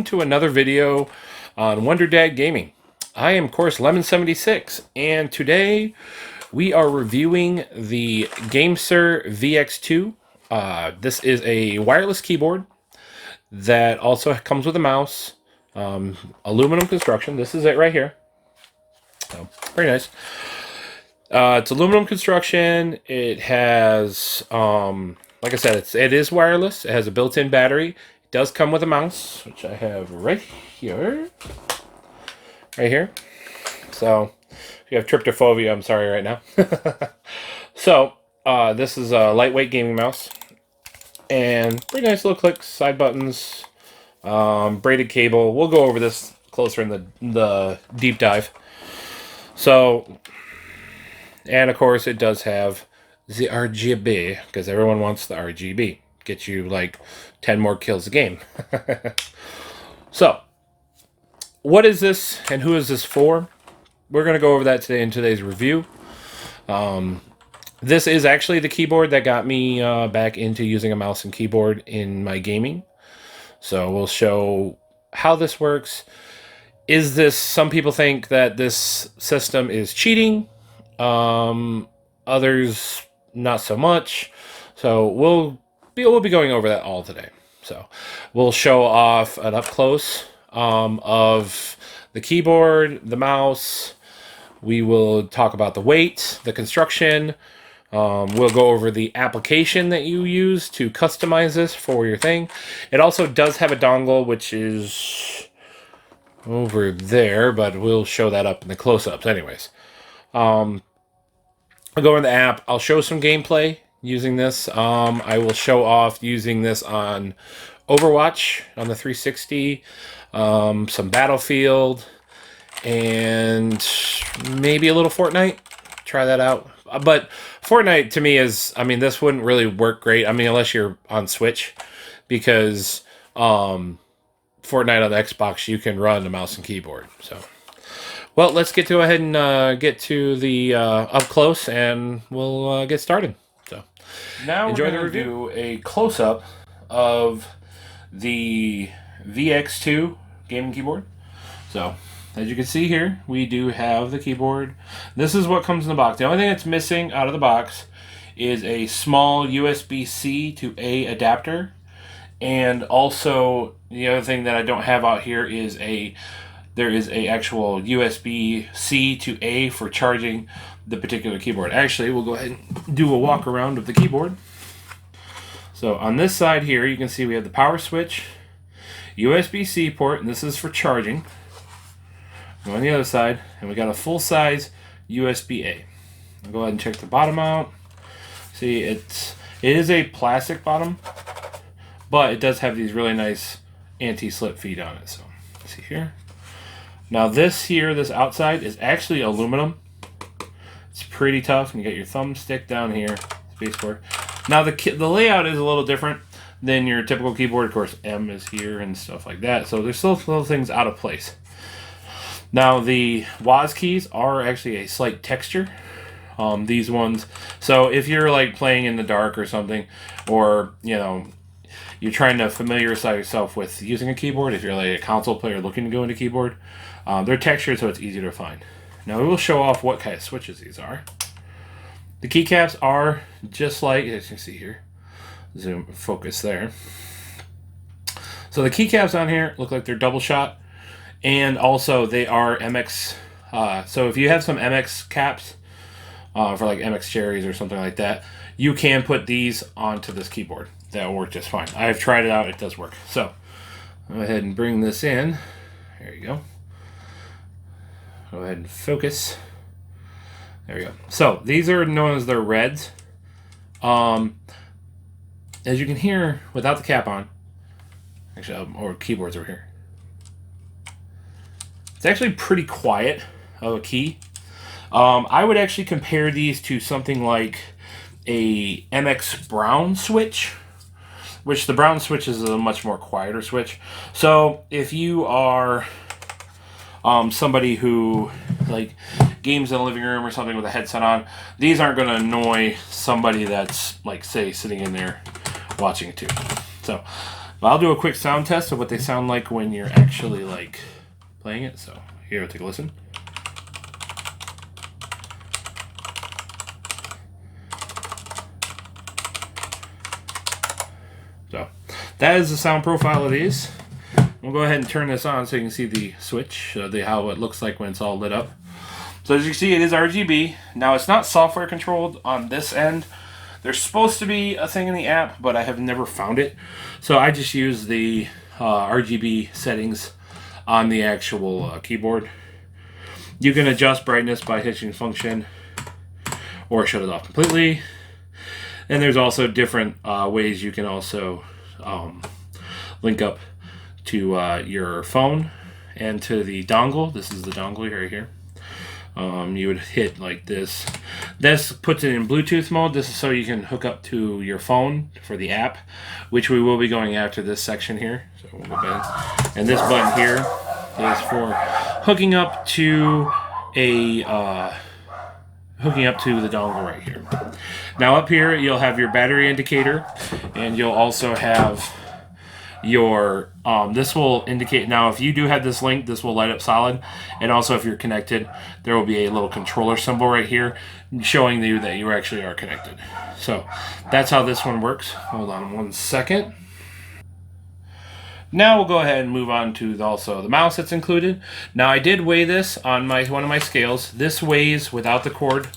welcome to another video on Wonderdad Gaming. I am, of course, Lemon76, and today we are reviewing the Gamesir Vx2. This is a wireless keyboard that also comes with a mouse, aluminum construction. This is it right here. So, very nice. It's aluminum construction. It has, like I said, it is wireless. It has a built-in battery. It does come with a mouse, which I have right here. Right here. So, if you have tryptophobia, I'm sorry right now. So, this is a lightweight gaming mouse. And pretty nice little clicks, side buttons, braided cable. We'll go over this closer in the deep dive. So, and of course, it does have the RGB, because everyone wants the RGB. Get you like 10 more kills a game. So, what is this and who is this for? We're going to go over that today in today's review. This is actually the keyboard that got me back into using a mouse and keyboard in my gaming. So we'll show how this works. Is this, some people think that this system is cheating. Others not so much. So we'll be going over that all today. So we'll show off an up close of the keyboard, the mouse. We will talk about the weight, the construction. We'll go over the application that you use to customize this for your thing. It also does have a dongle, which is over there, but we'll show that up in the close-ups anyways. I'll go in the app. I'll show some gameplay using this. I will show off using this on Overwatch on the 360, some Battlefield, and maybe a little Fortnite. Try that out. But Fortnite to me is, I mean, this wouldn't really work great. I mean, unless you're on Switch, because Fortnite on the Xbox, you can run a mouse and keyboard. So, well, let's go ahead and get to the up close, and we'll get started. So, now enjoy the review. A close up of the Vx2 gaming keyboard. So, as you can see here, we do have the keyboard. This is what comes in the box. The only thing that's missing out of the box is a small USB-C to A adapter. And also, the other thing that I don't have out here is there is a actual USB-C to A for charging the particular keyboard. Actually, we'll go ahead and do a walk around of the keyboard. So on this side here, you can see we have the power switch, USB-C port, and this is for charging. Go on the other side, and we got a full-size USB-A. I'll go ahead and check the bottom out. See, it is a plastic bottom, but it does have these really nice anti-slip feet on it. So, let's see here. Now this here, this outside, is actually aluminum. It's pretty tough, and you got your thumbstick down here, spacebar. Now the layout is a little different than your typical keyboard. Of course, M is here and stuff like that. So there's still little things out of place. Now the WAS keys are actually a slight texture. These ones. So if you're like playing in the dark or something, or you know, you're trying to familiarize yourself with using a keyboard, if you're like a console player looking to go into keyboard, they're textured so it's easier to find. Now we will show off what kind of switches these are. The keycaps are just like, as you can see here, zoom focus there. So the keycaps on here look like they're double shot. And also, they are MX. So if you have some MX caps for like MX cherries or something like that, you can put these onto this keyboard. That will work just fine. I've tried it out. It does work. So go ahead and bring this in. There you go. Go ahead and focus. There we go. So these are known as their reds. As you can hear, without the cap on, actually, or keyboards over here. It's actually pretty quiet of a key. I would actually compare these to something like a MX Brown switch, which the Brown switch is a much more quieter switch. So if you are somebody who like games in the living room or something with a headset on, these aren't going to annoy somebody that's like, say, sitting in there watching it too. So But I'll do a quick sound test of what they sound like when you're actually like playing it. So here, take a listen. So that is the sound profile of these. We'll go ahead and turn this on so you can see the switch, how it looks like when it's all lit up. So as you can see, it is RGB. Now it's not software controlled on this end. There's supposed to be a thing in the app, but I have never found it. So I just use the RGB settings on the actual keyboard. You can adjust brightness by hitching function or shut it off completely. And there's also different ways you can also link up to your phone and to the dongle. This is the dongle right here. You would hit like this. This puts it in Bluetooth mode. This is so you can hook up to your phone for the app, which we will be going after this section here. So we'll go back. And this button here is for hooking up to the dongle right here. Now up here you'll have your battery indicator, and you'll also have your this will indicate, now if you do have this link, this will light up solid, and also if you're connected, there will be a little controller symbol right here showing you that you actually are connected. So that's how this one works. Hold on one second. Now we'll go ahead and move on to also the mouse that's included. Now I did weigh this on one of my scales. This weighs without the cord,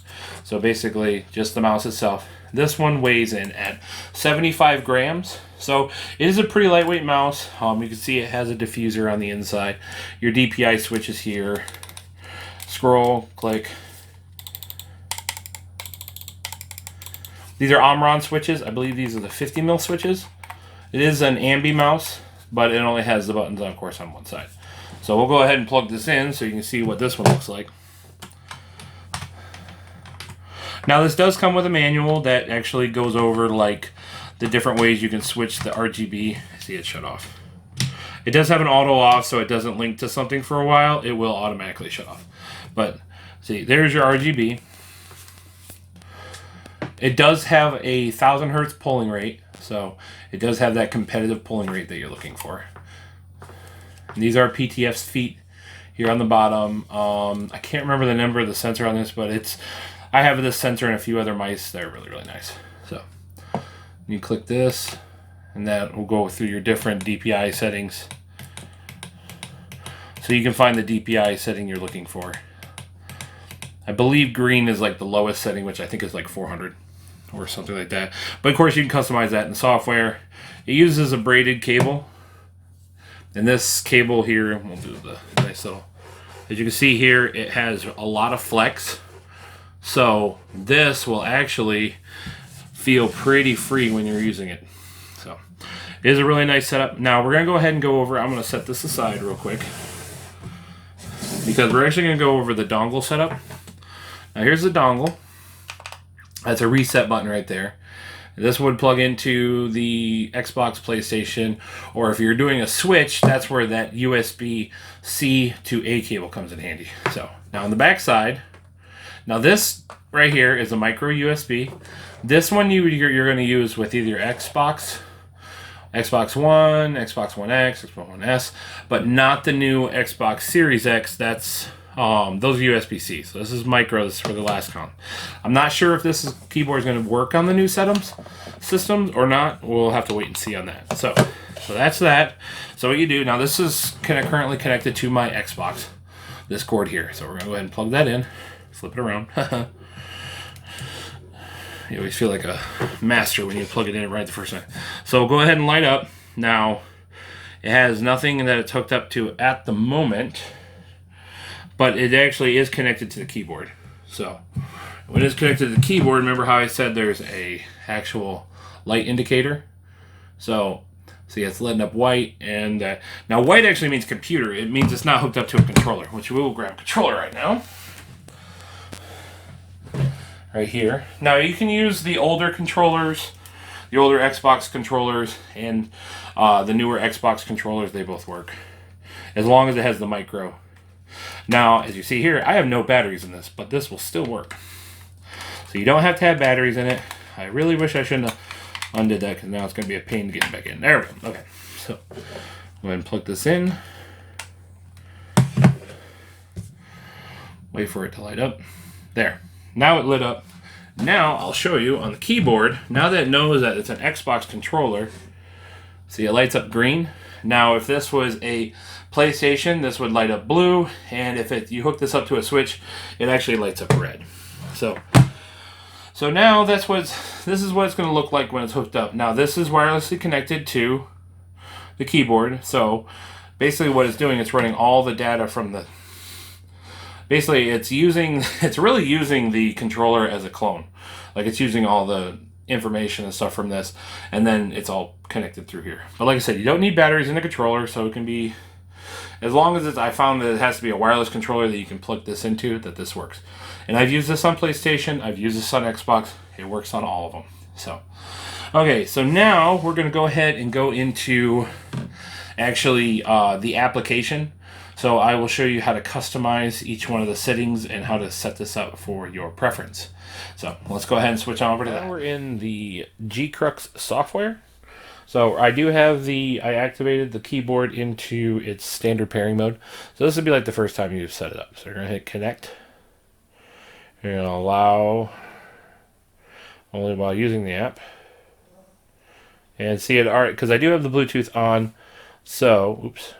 so basically just the mouse itself. This one weighs in at 75 grams. So it is a pretty lightweight mouse. You can see it has a diffuser on the inside. Your DPI switch is here. Scroll, click. These are Omron switches. I believe these are the 50 mil switches. It is an ambi mouse, but it only has the buttons, of course, on one side. So we'll go ahead and plug this in so you can see what this one looks like. Now this does come with a manual that actually goes over like the different ways you can switch the RGB. See, it shut off. It does have an auto off, so it doesn't link to something for a while. It will automatically shut off. But see, there's your RGB. It does have a 1000 hertz polling rate, so it does have that competitive polling rate that you're looking for. And these are PTF's feet here on the bottom. I can't remember the number of the sensor on this, but I have this sensor and a few other mice that are really, really nice. So you click this, and that will go through your different DPI settings. So you can find the DPI setting you're looking for. I believe green is like the lowest setting, which I think is like 400 or something like that. But of course you can customize that in the software. It uses a braided cable. And this cable here, we'll do the nice little, as you can see here, it has a lot of flex. So this will actually feel pretty free when you're using it. So it is a really nice setup. Now we're gonna go ahead and go over, I'm gonna set this aside real quick, because we're actually gonna go over the dongle setup. Now here's the dongle. That's a reset button right there. This would plug into the Xbox, PlayStation, or if you're doing a Switch, that's where that USB-C to A cable comes in handy. So now on the back side, now this right here is a micro USB. This one you're going to use with either your Xbox One, Xbox One X, Xbox One S, but not the new Xbox Series X. That's those USB-C. So this is micro. This is for the last count. I'm not sure if this keyboard is going to work on the new systems or not. We'll have to wait and see on that. So that's that. So what you do now, this is currently connected to my Xbox. This cord here. So we're going to go ahead and plug that in. Flip it around. You always feel like a master when you plug it in right the first time. So go ahead and light up. Now it has nothing that it's hooked up to at the moment, but it actually is connected to the keyboard. So when it's connected to the keyboard, remember how I said there's a actual light indicator? So see, it's lighting up white, and now white actually means computer. It means it's not hooked up to a controller, which we will grab a controller right now. Right here. Now you can use the older controllers, the older Xbox controllers, and the newer Xbox controllers. They both work, as long as it has the micro. Now, as you see here, I have no batteries in this, but this will still work. So you don't have to have batteries in it. I really wish I shouldn't have undid that, because now it's going to be a pain to get back in. There we go. Okay. So go ahead and plug this in. Wait for it to light up. There. Now it lit up. Now I'll show you on the keyboard. Now that it knows that it's an Xbox controller, see, it lights up green. Now if this was a PlayStation, this would light up blue, and if you hook this up to a Switch, it actually lights up red. So now this is what it's going to look like when it's hooked up. Now this is wirelessly connected to the keyboard. So basically what it's doing, it's running all the data from the... Basically, it's really using the controller as a clone. Like, it's using all the information and stuff from this, and then it's all connected through here. But like I said, you don't need batteries in the controller, so it can be... As long as I found that it has to be a wireless controller that you can plug this into, that this works. And I've used this on PlayStation, I've used this on Xbox, it works on all of them. So, okay, so now we're going to go ahead and go into actually the application. So I will show you how to customize each one of the settings and how to set this up for your preference. So let's go ahead and switch on over to that. Now we're in the G-Crux software. So I activated the keyboard into its standard pairing mode. So this would be like the first time you've set it up. So you're going to hit connect. You're going to allow only while using the app. And see it, alright, because I do have the Bluetooth on. So, oops.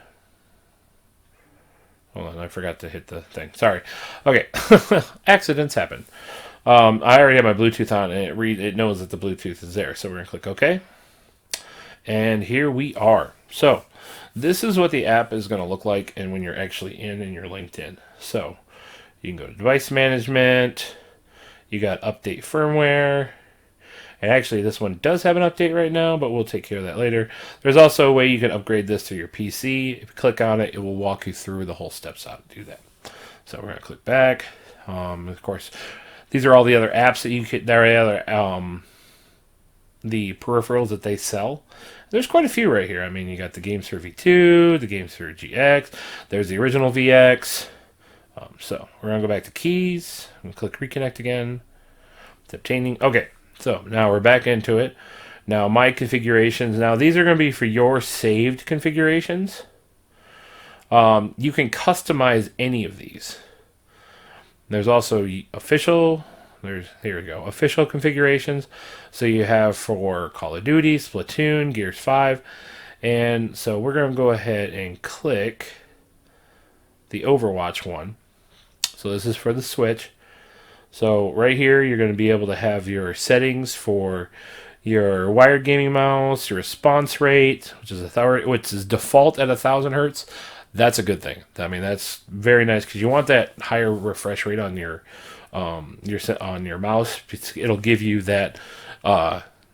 Hold on, I forgot to hit the thing. Sorry. Okay. Accidents happen. I already have my Bluetooth on, and it knows that the Bluetooth is there. So we're going to click OK. And here we are. So this is what the app is going to look like and when you're actually in and you're linked in. So you can go to device management. You got update firmware. And actually, this one does have an update right now, but we'll take care of that later. There's also a way you can upgrade this to your PC. If you click on it, it will walk you through the whole steps how to do that. So we're going to click back. Of course, these are all the other apps that you could. There are other the peripherals that they sell. There's quite a few right here. I mean, you got the Gamesir V2, the Gamesir GX. There's the original VX. So we're going to go back to keys. And click reconnect again. It's obtaining. Okay. So now we're back into it. Now my configurations. Now these are going to be for your saved configurations. You can customize any of these. There's also official. Here we go. Official configurations. So you have for Call of Duty, Splatoon, Gears 5. And so we're going to go ahead and click the Overwatch one. So this is for the Switch. So right here, you're going to be able to have your settings for your wired gaming mouse, your response rate, which is default at 1,000 hertz. That's a good thing. I mean, that's very nice because you want that higher refresh rate on your mouse. It'll give you that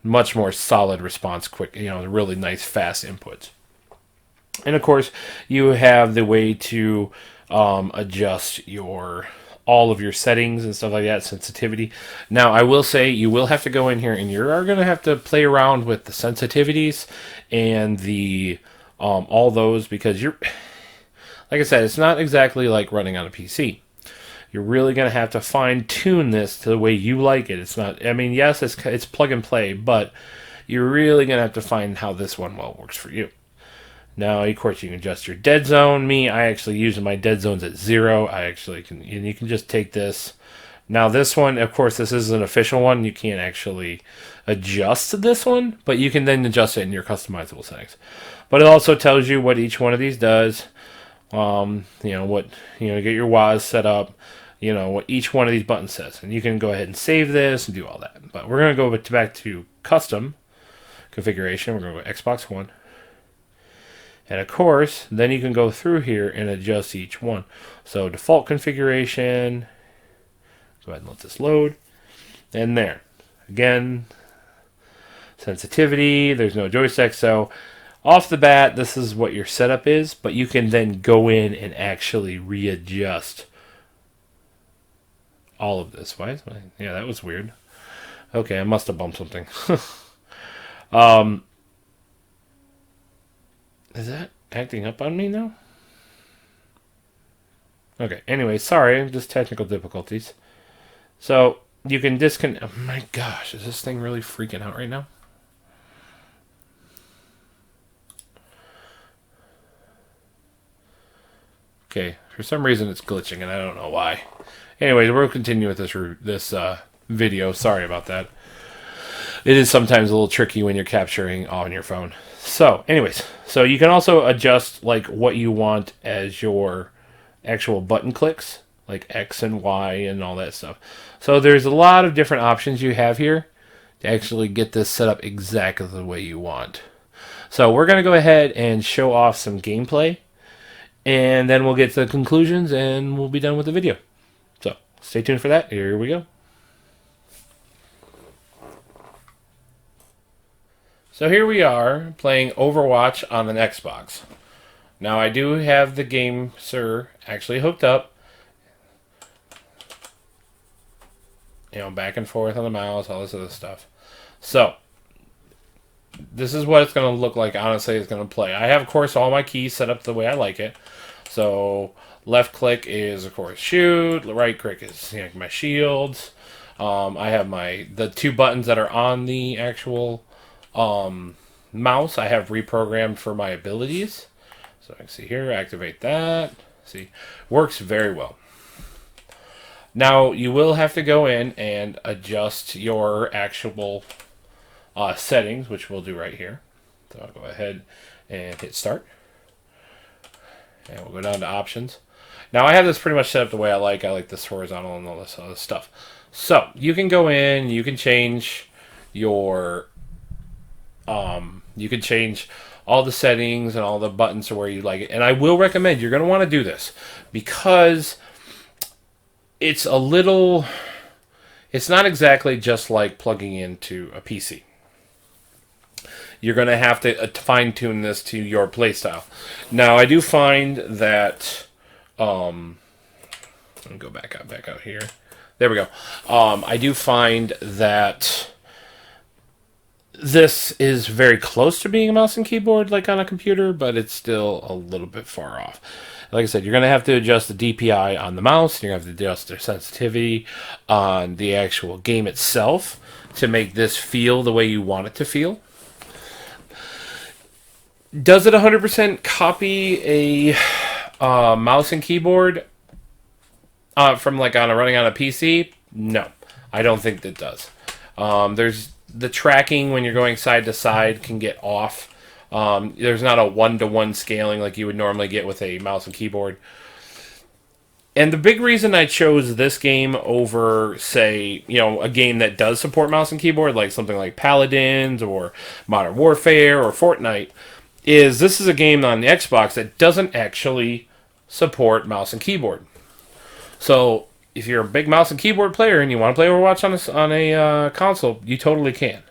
much more solid response, quick, really nice fast inputs. And of course, you have the way to adjust all of your settings and stuff like that, sensitivity. Now, I will say you will have to go in here and you are going to have to play around with the sensitivities and the all those because like I said, it's not exactly like running on a PC. You're really going to have to fine tune this to the way you like it. It's not. I mean, yes, it's plug and play, but you're really going to have to find how this one works for you. Now, of course, you can adjust your dead zone. I actually use my dead zones at 0. I actually can, and you can just take this. Now, this one, of course, this is an official one. You can't actually adjust this one, but you can then adjust it in your customizable settings. But it also tells you what each one of these does. Get your WAS set up. What each one of these buttons says, and you can go ahead and save this and do all that. But we're going to go back to custom configuration. We're going to go Xbox One. And of course, then you can go through here and adjust each one. So default configuration, go ahead and let this load. And there. Again, sensitivity, there's no joystick. So off the bat, this is what your setup is, but you can then go in and actually readjust all of this. Yeah, that was weird. Okay, I must have bumped something. Is that acting up on me now? Okay, anyway, sorry, just technical difficulties. So, you can disconnect... Oh my gosh, is this thing really freaking out right now? Okay, for some reason it's glitching, and I don't know why. Anyways, we'll continue with this video. Sorry about that. It is sometimes a little tricky when you're capturing on your phone. So, anyways, so you can also adjust like what you want as your actual button clicks, like X and Y and all that stuff. So there's a lot of different options you have here to actually get this set up exactly the way you want. So we're going to go ahead and show off some gameplay, and then we'll get to the conclusions and we'll be done with the video. So stay tuned for that. Here we go. So here we are playing Overwatch on an Xbox. Now I do have the Gamesir actually hooked up. You know, back and forth on the mouse, all this other stuff. So this is what it's going to look like. Honestly, it's going to play. I have, of course, all my keys set up the way I like it. So left click is, of course, shoot. Right click is, you know, my shields. I have the two buttons that are on the actual mouse. I have reprogrammed for my abilities. So I can see here, activate that. See, works very well. Now you will have to go in and adjust your actual settings, which we'll do right here. So I'll go ahead and hit start. And we'll go down to options. Now I have this pretty much set up the way I like. I like this horizontal and all this other stuff. So you can go in, you can change your, you can change all the settings and all the buttons to where you like it. And I will recommend, you're going to want to do this because it's a little, it's not exactly just like plugging into a PC. You're going to have to fine-tune this to your playstyle. Now, I do find that, let me go back out here. There we go. I do find that this is very close to being a mouse and keyboard like on a computer, but it's still a little bit far off. Like I said, you're going to have to adjust the DPI on the mouse. You're going to have to adjust the sensitivity on the actual game itself to make this feel the way you want it to feel. Does it 100% copy a mouse and keyboard from like running on a PC? No, I don't think it does. There's the tracking when you're going side to side can get off. There's not a one-to-one scaling like you would normally get with a mouse and keyboard. And the big reason I chose this game over, say, you know, a game that does support mouse and keyboard, like something like Paladins or Modern Warfare or Fortnite, is this is a game on the Xbox that doesn't actually support mouse and keyboard. So if you're a big mouse and keyboard player and you want to play Overwatch on a console, you totally can.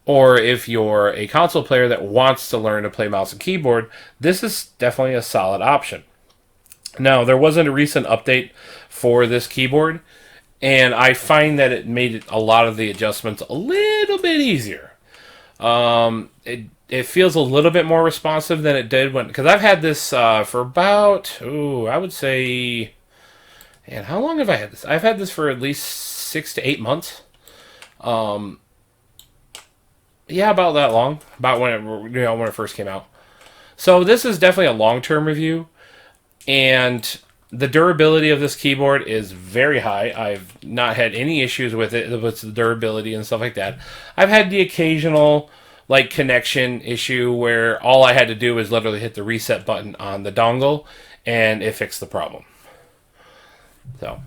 Or if you're a console player that wants to learn to play mouse and keyboard, this is definitely a solid option. Now, there wasn't a recent update for this keyboard, and I find that it made a lot of the adjustments a little bit easier. It feels a little bit more responsive than it did when, because I've had this for about, I would say, and how long have I had this? I've had this for at least 6 to 8 months. Yeah, about that long. About when it first came out. So this is definitely a long-term review, and the durability of this keyboard is very high. I've not had any issues with it, with the durability and stuff like that. I've had the occasional like connection issue where all I had to do was literally hit the reset button on the dongle, and it fixed the problem. So,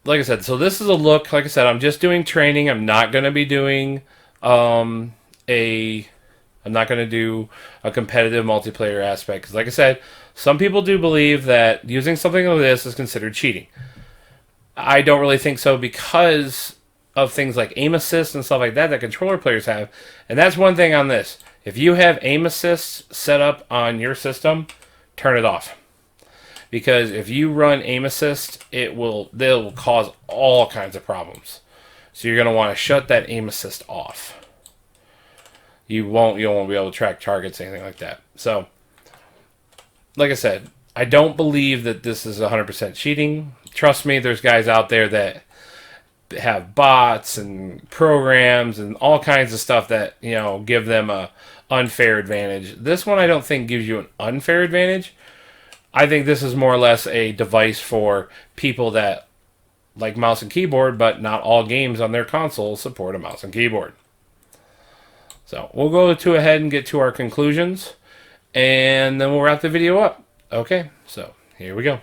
like I said, so this is a look. Like I said, I'm just doing training. I'm not going to be doing I'm not going to do a competitive multiplayer aspect. Because like I said, some people do believe that using something like this is considered cheating. I don't really think so because of things like aim assist and stuff like that controller players have. And that's one thing on this. If you have aim assist set up on your system, turn it off. Because if you run aim assist, they'll cause all kinds of problems. So you're going to want to shut that aim assist off. You won't be able to track targets, anything like that. So, like I said, I don't believe that this is 100% cheating. Trust me, there's guys out there that have bots and programs and all kinds of stuff that, you know, give them a unfair advantage. This one I don't think gives you an unfair advantage. I think this is more or less a device for people that like mouse and keyboard, but not all games on their console support a mouse and keyboard. So we'll go to ahead and get to our conclusions, and then we'll wrap the video up. Okay, so here we go.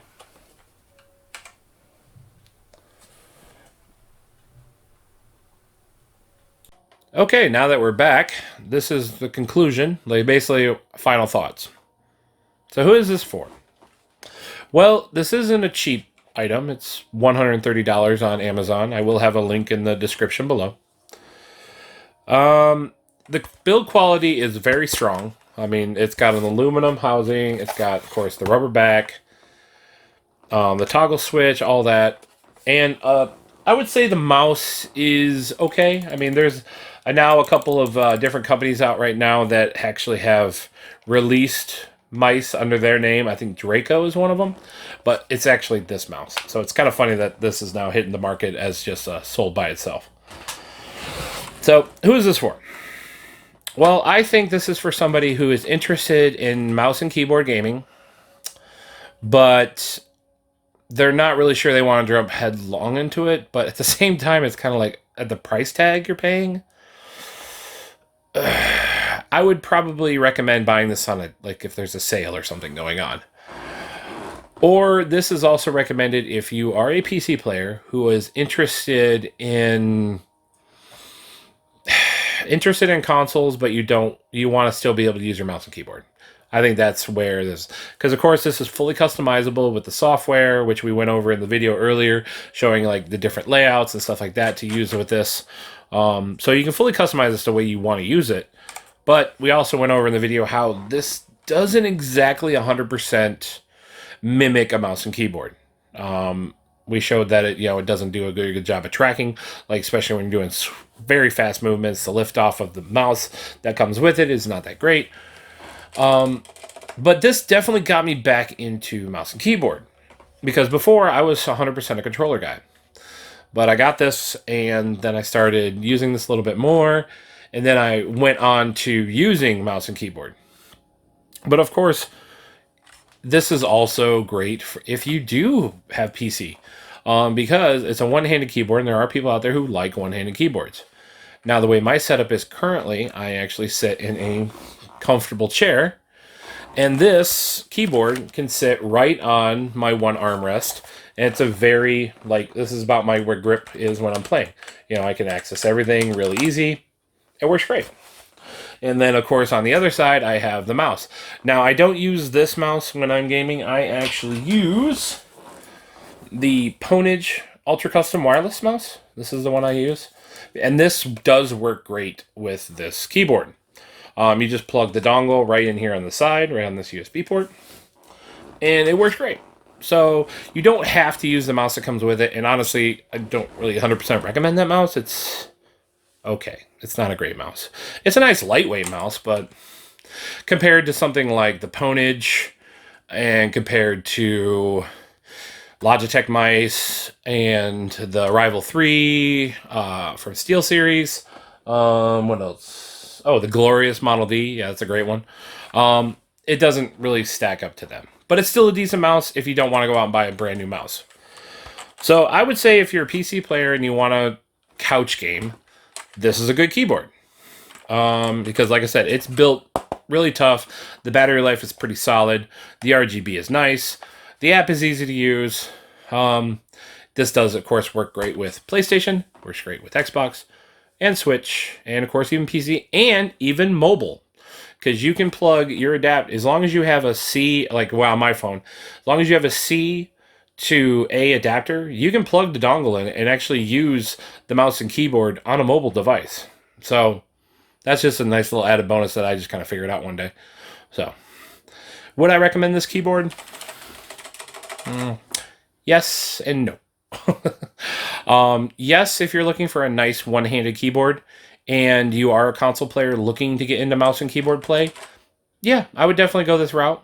Okay, now that we're back, this is the conclusion, like basically final thoughts. So who is this for? Well, this isn't a cheap item. It's $130 on Amazon. I will have a link in the description below. The build quality is very strong. I mean, it's got an aluminum housing. It's got, of course, the rubber back, the toggle switch, all that. And I would say the mouse is okay. I mean, there's now a couple of different companies out right now that actually have released mice under their name. I think Draco is one of them, but it's actually this mouse. So it's kind of funny that this is now hitting the market as just sold by itself. So who is this for? Well, I think this is for somebody who is interested in mouse and keyboard gaming, but they're not really sure they want to jump headlong into it. But at the same time, it's kind of like at the price tag you're paying. I would probably recommend buying this on like if there's a sale or something going on. Or this is also recommended if you are a PC player who is interested in consoles, but you want to still be able to use your mouse and keyboard. I think that's where this, because of course this is fully customizable with the software, which we went over in the video earlier, showing like the different layouts and stuff like that to use with this. So you can fully customize this the way you want to use it. But we also went over in the video how this doesn't exactly 100% mimic a mouse and keyboard. We showed that it doesn't do a good job of tracking, like especially when you're doing very fast movements. The lift off of the mouse that comes with it is not that great. But this definitely got me back into mouse and keyboard, because before I was 100% a controller guy. But I got this, and then I started using this a little bit more, and then I went on to using mouse and keyboard. But of course, this is also great if you do have PC, because it's a one-handed keyboard, and there are people out there who like one-handed keyboards. Now, the way my setup is currently, I actually sit in a comfortable chair, and this keyboard can sit right on my one armrest, and it's a very, this is about where grip is when I'm playing. I can access everything really easy. It works great. And then, of course, on the other side, I have the mouse. Now, I don't use this mouse when I'm gaming. I actually use the Ponage Ultra Custom Wireless mouse. This is the one I use. And this does work great with this keyboard. You just plug the dongle right in here on the side, right on this USB port, and it works great. So you don't have to use the mouse that comes with it, and honestly, I don't really 100% recommend that mouse. It's okay. It's not a great mouse. It's a nice lightweight mouse, but compared to something like the Ponage and compared to Logitech mice and the Rival 3 from SteelSeries, what else? Oh, the Glorious Model D. Yeah, that's a great one. It doesn't really stack up to them. But it's still a decent mouse if you don't want to go out and buy a brand new mouse. So I would say if you're a PC player and you want to couch game, this is a good keyboard. Because like I said, it's built really tough. The battery life is pretty solid. The RGB is nice. The app is easy to use. This does, of course, work great with PlayStation. Works great with Xbox and Switch, and of course even PC, and even mobile, because you can plug your adapt as long as you have a C, on my phone, as long as you have a C to A adapter, you can plug the dongle in and actually use the mouse and keyboard on a mobile device. So that's just a nice little added bonus that I just kind of figured out one day. So would I recommend this keyboard? Yes and no. Yes, if you're looking for a nice one-handed keyboard and you are a console player looking to get into mouse and keyboard play, yeah, I would definitely go this route.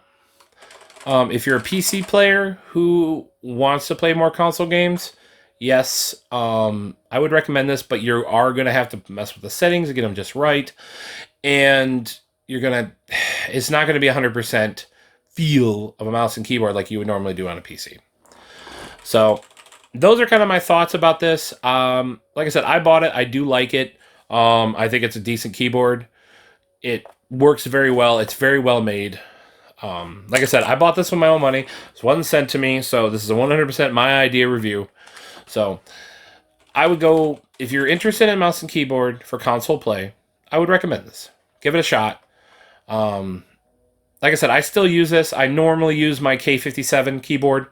If you're a PC player who wants to play more console games, yes, I would recommend this, but you are going to have to mess with the settings to get them just right, and it's not going to be 100% feel of a mouse and keyboard like you would normally do on a PC. So those are kind of my thoughts about this. Like I said, I bought it. I do like it. I think it's a decent keyboard. It works very well. It's very well made. Like I said, I bought this with my own money. This wasn't sent to me, so this is a 100% my idea review. So I would go, if you're interested in mouse and keyboard for console play, I would recommend this. Give it a shot. Like I said, I still use this. I normally use my K57 keyboard,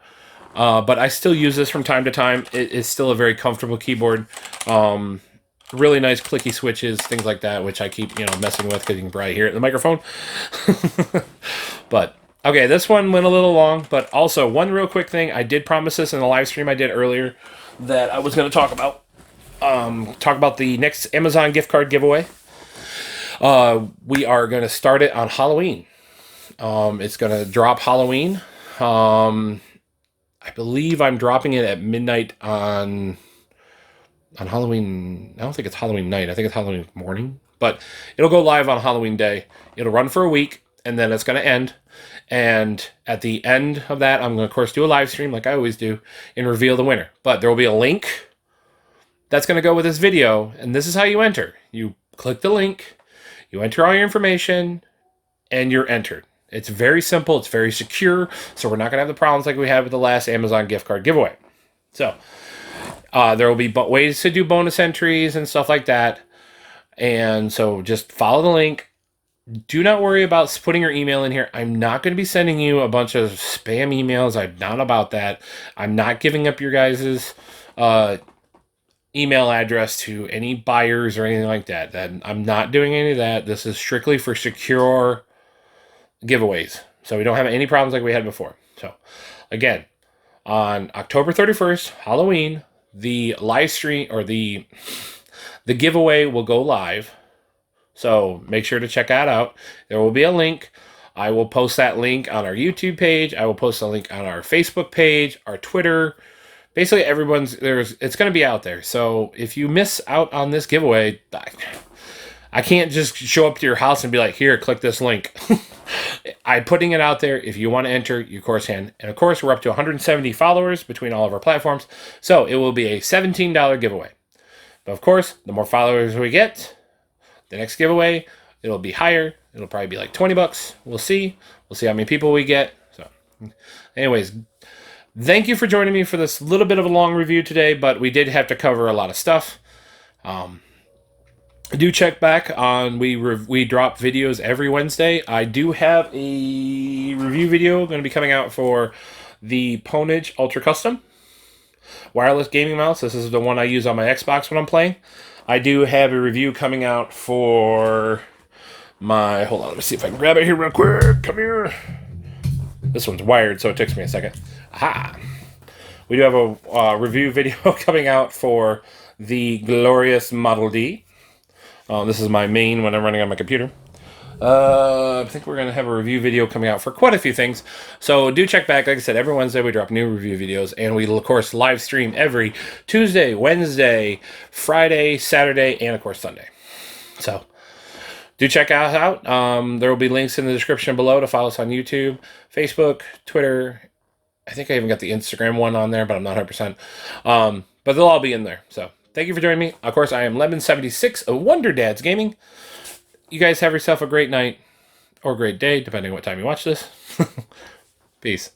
but I still use this from time to time. It is still a very comfortable keyboard. Really nice clicky switches, things like that, which I keep, messing with because you can probably hear it in the microphone. But, okay, this one went a little long, but also one real quick thing. I did promise this in the live stream I did earlier that I was going to talk about. Talk about the next Amazon gift card giveaway. We are going to start it on Halloween. It's going to drop Halloween. I believe I'm dropping it at midnight on Halloween. I don't think it's Halloween night. I think it's Halloween morning. But it'll go live on Halloween day. It'll run for a week, and then it's going to end. And at the end of that, I'm going to, of course, do a live stream like I always do and reveal the winner. But there will be a link that's going to go with this video, and this is how you enter. You click the link, you enter all your information, and you're entered. It's very simple. It's very secure, so we're not going to have the problems like we had with the last Amazon gift card giveaway. So there will be ways to do bonus entries and stuff like that. And so just follow the link. Do not worry about putting your email in here. I'm not going to be sending you a bunch of spam emails. I'm not about that. I'm not giving up your guys' email address to any buyers or anything like that. I'm not doing any of that. This is strictly for secure giveaways. So we don't have any problems like we had before. So again, on October 31st, Halloween, the live stream or the giveaway will go live. So make sure to check that out. There will be a link. I will post that link on our YouTube page. I will post a link on our Facebook page, our Twitter. Basically, it's going to be out there. So if you miss out on this giveaway, I can't just show up to your house and be like, here, click this link. I'm putting it out there. If you want to enter, you of course can. And of course, we're up to 170 followers between all of our platforms. So it will be a $17 giveaway. But of course, the more followers we get, the next giveaway, it'll be higher. It'll probably be like 20 bucks. We'll see. We'll see how many people we get. So anyways, thank you for joining me for this little bit of a long review today, but we did have to cover a lot of stuff. Do check back on, we drop videos every Wednesday. I do have a review video going to be coming out for the Ponage Ultra Custom wireless gaming mouse. This is the one I use on my Xbox when I'm playing. I do have a review coming out for my, hold on, let me see if I can grab it here real quick. Come here. This one's wired, so it takes me a second. Aha. We do have a review video coming out for the glorious Model D. This is my main when I'm running on my computer. I think we're going to have a review video coming out for quite a few things. So do check back. Like I said, every Wednesday we drop new review videos. And we, of course, live stream every Tuesday, Wednesday, Friday, Saturday, and, of course, Sunday. So do check us out. There will be links in the description below to follow us on YouTube, Facebook, Twitter. I think I even got the Instagram one on there, but I'm not 100%. But they'll all be in there. So thank you for joining me. Of course, I am Lemon76 of Wonderdads Gaming. You guys have yourself a great night or great day, depending on what time you watch this. Peace.